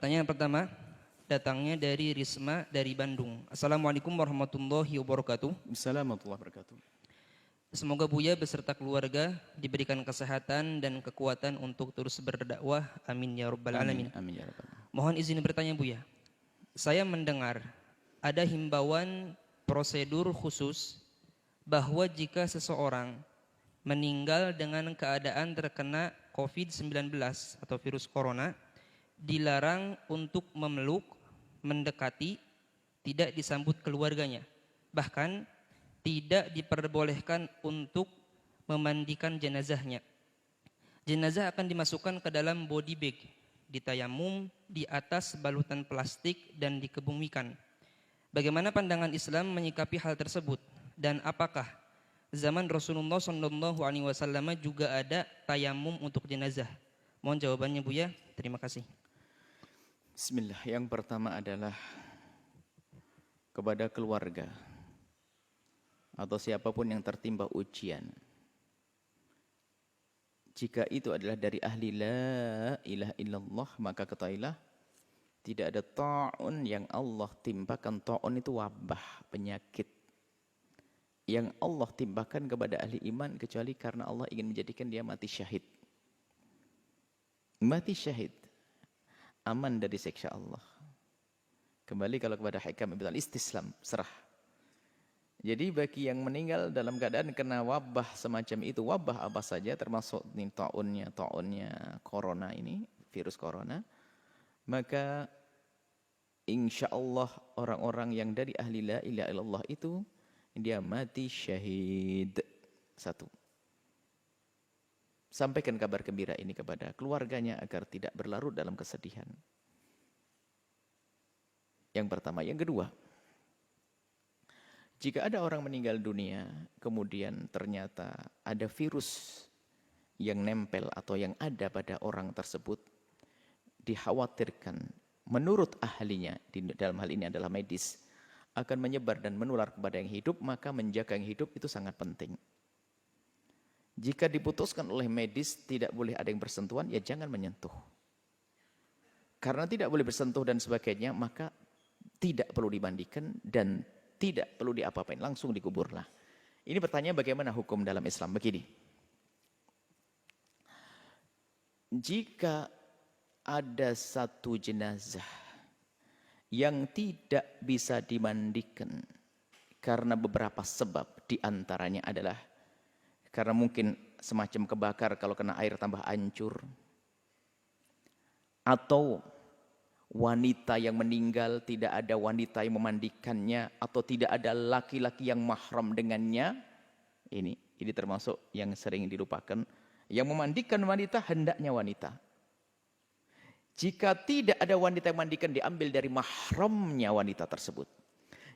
Pertanyaan pertama datangnya dari Risma dari Bandung. Assalamualaikum warahmatullahi wabarakatuh. Assalamualaikum warahmatullahi wabarakatuh. Semoga Buya beserta keluarga diberikan kesehatan dan kekuatan untuk terus berdakwah. Amin ya rabbal alamin. Amin ya rabbal alamin. Mohon izin bertanya Buya. Saya mendengar ada himbauan prosedur khusus bahwa jika seseorang meninggal dengan keadaan terkena COVID-19 atau virus corona, dilarang untuk memeluk, mendekati, tidak disambut keluarganya. Bahkan tidak diperbolehkan untuk memandikan jenazahnya. Jenazah akan dimasukkan ke dalam body bag, ditayamum di atas balutan plastik dan dikebumikan. Bagaimana pandangan Islam menyikapi hal tersebut? Dan apakah zaman Rasulullah SAW juga ada tayamum untuk jenazah? Mohon jawabannya Buya. Terima kasih. Bismillah. Yang pertama adalah kepada keluarga atau siapapun yang tertimpa ujian. Jika itu adalah dari ahli la ilaha illallah, maka ketahuilah tidak ada ta'un yang Allah timpakan. Ta'un itu wabah, penyakit yang Allah timpakan kepada ahli iman kecuali karena Allah ingin menjadikan dia mati syahid. Mati syahid, aman dari siksa Allah. Kembali kalau kepada hikam ibn al-istislam, serah. Jadi bagi yang meninggal dalam keadaan kena wabah semacam itu, wabah apa saja termasuk ta'unnya corona ini, virus corona, maka insya Allah orang-orang yang dari ahli la ilaha illallah itu dia mati syahid. Satu. Sampaikan kabar gembira ini kepada keluarganya agar tidak berlarut dalam kesedihan. Yang pertama. Yang kedua, jika ada orang meninggal dunia, kemudian ternyata ada virus yang nempel atau yang ada pada orang tersebut, dikhawatirkan menurut ahlinya, dalam hal ini adalah medis, akan menyebar dan menular kepada yang hidup, maka menjaga yang hidup itu sangat penting. Jika diputuskan oleh medis tidak boleh ada yang bersentuhan, ya jangan menyentuh. Karena tidak boleh bersentuh dan sebagainya, maka tidak perlu dimandikan dan tidak perlu diapa-apain, langsung dikuburlah. Ini pertanyaan bagaimana hukum dalam Islam? Begini. Jika ada satu jenazah yang tidak bisa dimandikan karena beberapa sebab, diantaranya adalah karena mungkin semacam kebakar kalau kena air tambah hancur, atau wanita yang meninggal tidak ada wanita yang memandikannya, atau tidak ada laki-laki yang mahram dengannya, ini termasuk yang sering dilupakan. Yang memandikan wanita hendaknya wanita. Jika tidak ada wanita yang memandikan, diambil dari mahramnya wanita tersebut.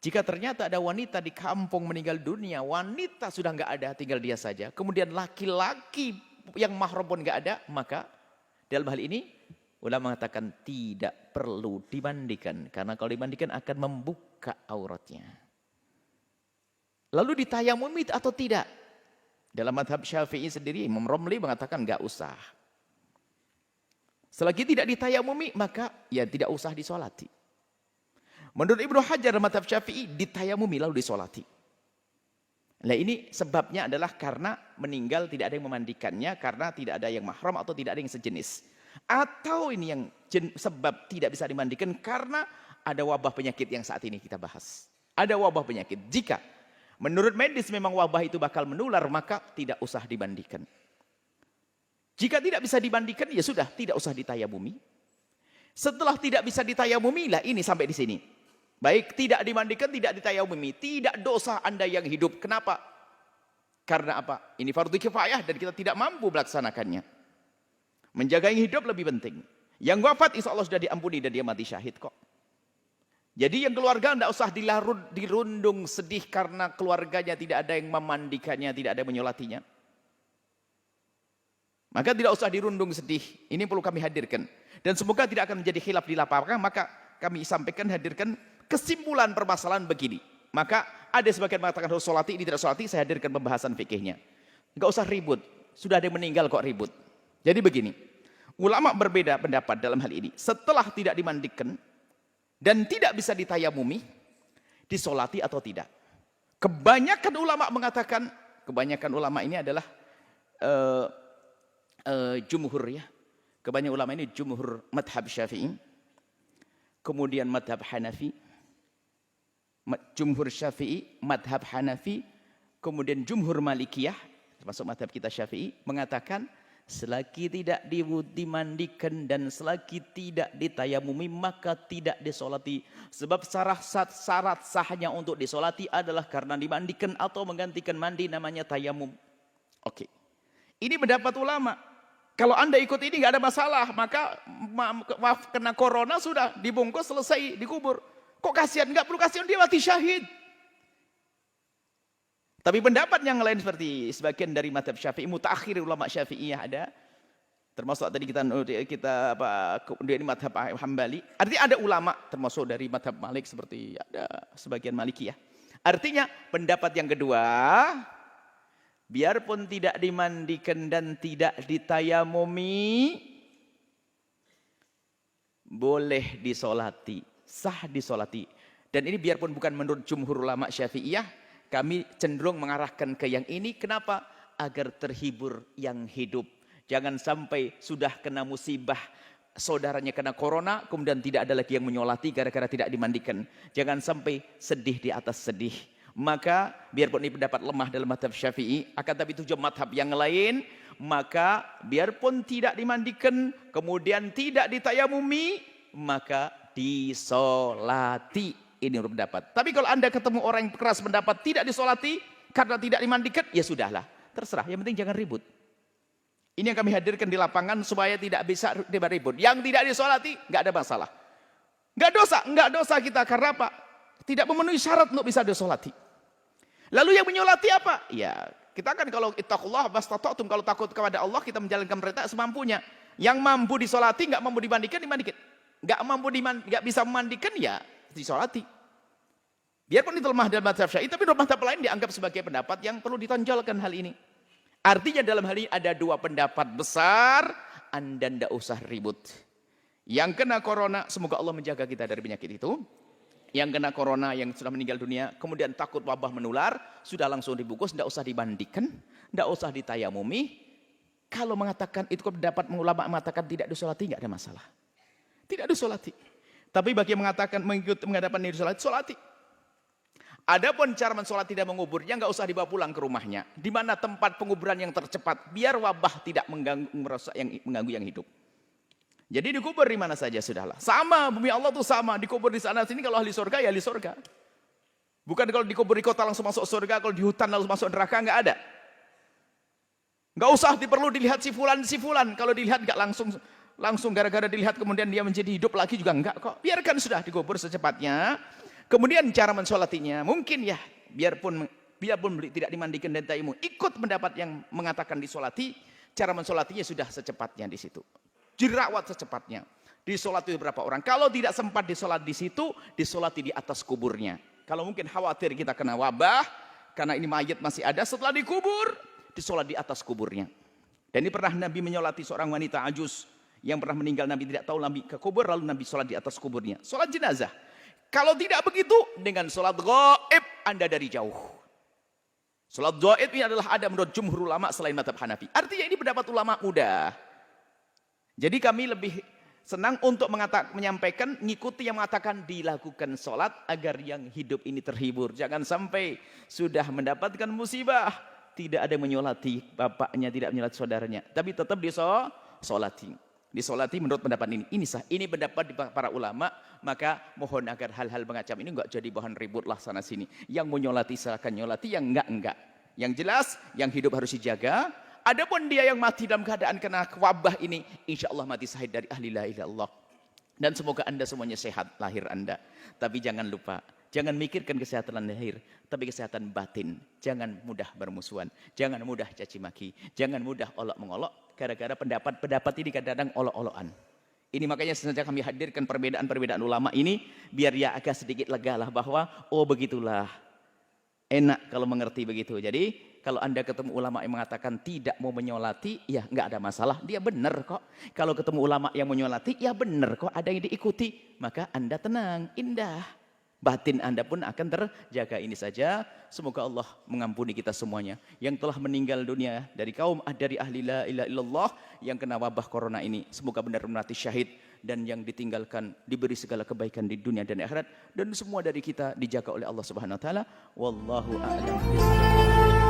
Jika ternyata ada wanita di kampung meninggal dunia, wanita sudah nggak ada, tinggal dia saja. Kemudian laki-laki yang mahram pun nggak ada, maka dalam hal ini ulama mengatakan tidak perlu dimandikan. Karena kalau dimandikan akan membuka auratnya. Lalu ditayamumi atau tidak? Dalam madhab Syafi'i sendiri, Imam Romli mengatakan nggak usah. Selagi tidak ditayamumi, maka ya tidak usah disolati. Menurut Ibnu Hajar madhab Syafi'i, ditayamumi lalu disolati. Nah ini sebabnya adalah karena meninggal tidak ada yang memandikannya, karena tidak ada yang mahram atau tidak ada yang sejenis. Atau ini yang sebab tidak bisa dimandikan karena ada wabah penyakit yang saat ini kita bahas. Ada wabah penyakit. Jika menurut medis memang wabah itu bakal menular, maka tidak usah dimandikan. Jika tidak bisa dimandikan, ya sudah, tidak usah ditayamumi. Setelah tidak bisa ditayamumi, lah ini sampai di sini. Baik, tidak dimandikan, tidak ditayamumi. Tidak dosa Anda yang hidup. Kenapa? Karena apa? Ini fardu kifayah dan kita tidak mampu melaksanakannya. Menjaga yang hidup lebih penting. Yang wafat insya Allah sudah diampuni dan dia mati syahid kok. Jadi yang keluarga tidak usah dirundung sedih karena keluarganya tidak ada yang memandikannya, tidak ada yang menyolatinya. Maka tidak usah dirundung sedih. Ini perlu kami hadirkan. Dan semoga tidak akan menjadi khilaf di lapangan. Maka kami sampaikan, hadirkan kesimpulan permasalahan begini. Maka ada sebagian mengatakan harus solati, ini tidak solati. Saya hadirkan pembahasan fikihnya. Enggak usah ribut. Sudah ada yang meninggal kok ribut. Jadi begini. Ulama berbeda pendapat dalam hal ini. Setelah tidak dimandikan dan tidak bisa ditayamumi, disolati atau tidak. Kebanyakan ulama mengatakan, kebanyakan ulama ini adalah jumhur ya. Kebanyakan ulama ini jumhur madhab Syafi'i, kemudian madhab Hanafi, jumhur Syafi'i, madhab Hanafi, kemudian jumhur Malikiyah, termasuk madhab kita Syafi'i, mengatakan selagi tidak dimandikan dan selagi tidak ditayamumi maka tidak disolati. Sebab syarat sahnya untuk disolati adalah karena dimandikan atau menggantikan mandi, namanya tayamum. Oke. Ini pendapat ulama. Kalau Anda ikut ini nggak ada masalah, maka maaf kena corona sudah dibungkus selesai dikubur. Kok kasihan? Nggak perlu kasihan, dia mati syahid. Tapi pendapat yang lain seperti sebagian dari mazhab Syafi'i, mutaakhir ulama Syafi'iyah ada, termasuk tadi kita ini mazhab Hambali. Artinya ada ulama termasuk dari mazhab Malik seperti ada sebagian Malikiyah. Artinya pendapat yang kedua, biarpun tidak dimandikan dan tidak ditayamumi, boleh disolati, sah disolati. Dan ini biarpun bukan menurut jumhur ulama Syafi'iyah, kami cenderung mengarahkan ke yang ini. Kenapa? Agar terhibur yang hidup. Jangan sampai sudah kena musibah, saudaranya kena corona, kemudian tidak ada lagi yang menyolati gara-gara tidak dimandikan. Jangan sampai sedih di atas sedih. Maka biarpun ini pendapat lemah dalam mazhab Syafi'i, akan tapi tujuh mazhab yang lain, maka biarpun tidak dimandikan, kemudian tidak ditayamumi, maka disolati. Ini menurut pendapat. Tapi kalau Anda ketemu orang yang keras pendapat tidak disolati karena tidak dimandikan, ya sudahlah, terserah. Yang penting jangan ribut. Ini yang kami hadirkan di lapangan supaya tidak bisa ribut. Yang tidak disolati nggak ada masalah. Nggak dosa kita karena apa? Tidak memenuhi syarat untuk bisa disolati. Lalu yang menyolati apa? Ya, kita kan kalau ittaqullah mastata'tum, kalau takut kepada Allah kita menjalankan perintah semampunya. Yang mampu disolati, nggak mampu dimandikan, dimandikan. Nggak bisa memandikan, ya disolati. Biarpun itu lemah dalam mazhab Syafi'i, tapi dalam mazhab lain dianggap sebagai pendapat yang perlu ditonjolkan hal ini. Artinya dalam hal ini ada dua pendapat besar, Anda tidak usah ribut. Yang kena corona, semoga Allah menjaga kita dari penyakit itu. Yang kena corona, yang sudah meninggal dunia, kemudian takut wabah menular, sudah langsung dibungkus, tidak usah dimandikan, tidak usah ditayamumi. Kalau mengatakan itu pendapat ulama mengatakan tidak disolati, nggak ada masalah. Tidak disolati. Tapi bagi yang mengatakan mengikuti mengadakan diri solati. Adapun cara mensolati dan menguburnya nggak usah dibawa pulang ke rumahnya. Di mana tempat penguburan yang tercepat, biar wabah tidak mengganggu yang hidup. Jadi dikubur di mana saja sudahlah. Sama, bumi Allah tuh sama, dikubur di sana sini. Kalau ahli surga ya ahli surga. Bukan kalau dikubur di kota langsung masuk surga, kalau di hutan langsung masuk neraka, nggak ada. Nggak usah perlu dilihat si fulan. Kalau dilihat nggak langsung gara-gara dilihat kemudian dia menjadi hidup lagi juga enggak kok. Biarkan sudah dikubur secepatnya. Kemudian cara mensolatinya mungkin ya biarpun tidak dimandikan dan tayamum, ikut pendapat yang mengatakan disolati, cara mensolatinya sudah secepatnya di situ. Dirawat secepatnya. Disolati berapa orang? Kalau tidak sempat disolat di situ, disolati di atas kuburnya. Kalau mungkin khawatir kita kena wabah karena ini mayat masih ada, setelah dikubur, disolat di atas kuburnya. Dan ini pernah Nabi menyolati seorang wanita ajus yang pernah meninggal, Nabi tidak tahu, Nabi ke kubur, lalu Nabi sholat di atas kuburnya. Sholat jenazah. Kalau tidak begitu, dengan sholat gaib, Anda dari jauh. Sholat gaib ini adalah ada menurut jumhur ulama selain mazhab Hanafi. Artinya ini pendapat ulama mudah. Jadi kami lebih senang untuk menyampaikan, ngikuti yang mengatakan dilakukan sholat agar yang hidup ini terhibur. Jangan sampai sudah mendapatkan musibah, tidak ada yang menyolati bapaknya, tidak menyolati saudaranya. Tapi tetap disolati. Disolati menurut pendapat ini. Ini sah. Ini pendapat para ulama. Maka mohon agar hal-hal macam ini enggak jadi bahan ribut lah sana sini. Yang menyolati silakan nyolati, yang enggak. Yang jelas, yang hidup harus dijaga. Adapun dia yang mati dalam keadaan kena wabah ini, insya Allah mati syahid dari ahli la ilaha illallah. Dan semoga Anda semuanya sehat lahir Anda. Tapi jangan lupa, jangan mikirkan kesehatan lahir, tapi kesehatan batin. Jangan mudah bermusuhan, jangan mudah caci maki, jangan mudah olok mengolok. Gara-gara pendapat ini kadang-kadang olok-olokan. Ini makanya sengaja kami hadirkan perbedaan-perbedaan ulama ini, biar ya agak sedikit lega lah bahwa, oh begitulah. Enak kalau mengerti begitu. Jadi kalau Anda ketemu ulama yang mengatakan tidak mau menyolati, ya nggak ada masalah, dia benar kok. Kalau ketemu ulama yang menyolati, ya benar kok, ada yang diikuti. Maka Anda tenang, indah. Batin Anda pun akan terjaga. Ini saja, semoga Allah mengampuni kita semuanya. Yang telah meninggal dunia dari kaum, dari ahli la ilaha illallah, yang kena wabah corona ini. Semoga benar-benar mati syahid. Dan yang ditinggalkan diberi segala kebaikan di dunia dan akhirat. Dan semua dari kita dijaga oleh Allah Subhanahu Wa Taala. Wallahu a'lam bishawab.